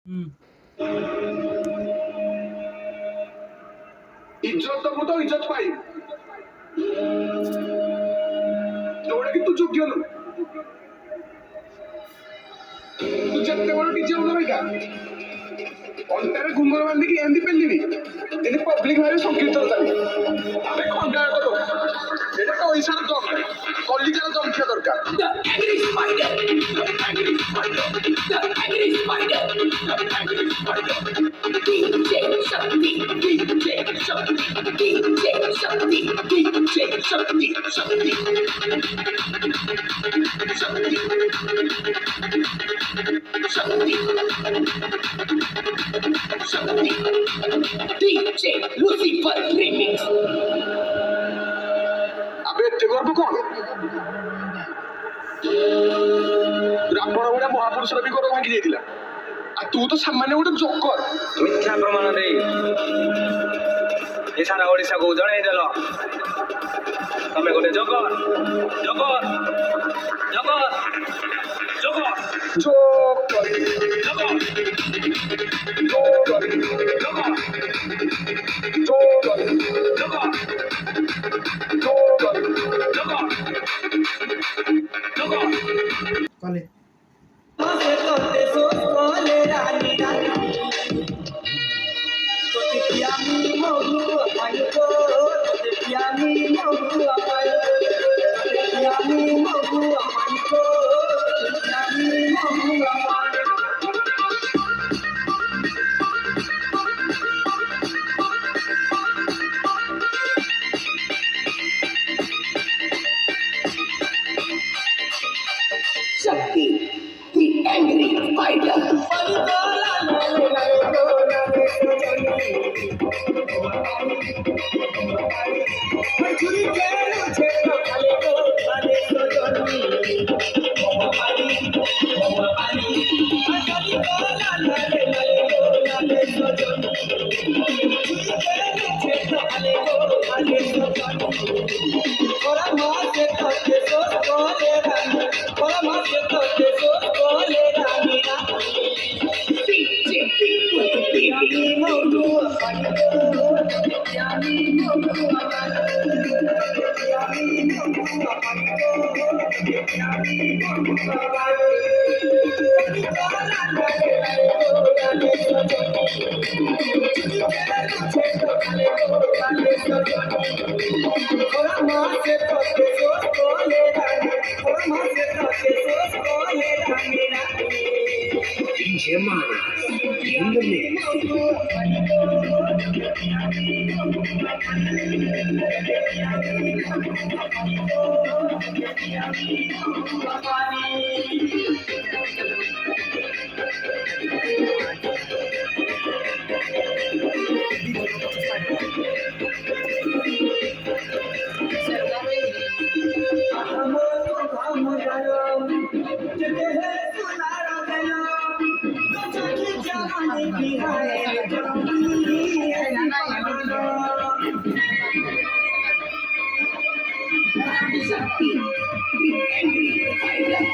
হুম। ইজ্জত দেবো তো ইজ্জত পাই ওটা কিন্তু যোগ্য নয় ତୁ ଯେତେ ବଡ ନିଜେ ହଉନ ଭାଇକା ଅଣ୍ଟାରେ ଘୁଙ୍ଗର ବାନ୍ଧିକି ଏମିତି ପେଲିବି ଏଠି ପବ୍ଲିକ ଭାବେ ସଂକୀର୍ତ୍ତନ ଚାଲିବ ଆମେ ଖଣ୍ଡାୟତ ଲୋକ ଏଟା ପଇସାର ଦମ ନାହିଁ କଲିକାର ଦମ ଥିବା ଦରକାର DJ Lucifer Remix. আবে এতে গর্ব কଣ ରାବଣ ଗୁଡା ମହାପୁରୁଷର ବି ଗୋଡ ଭାଙ୍ଗି ଯାଇଥିଲା ଆଉ ତୁ ତ ସାମାନ୍ୟ ଗୋଟେ ଜୋକର ମିଥ୍ୟା ପ୍ରମାଣ ଦେଇ ଏ ସାରା ଓଡ଼ିଶାକୁ ଜଣେଇଦେଲ ତମେ ଗୋଟେ joker joker joker joker joker joker joker joker joker joker joker joker joker কলে Shakti, the angry fighter. DJ Mara in the mix. Shakti, the angry fighter.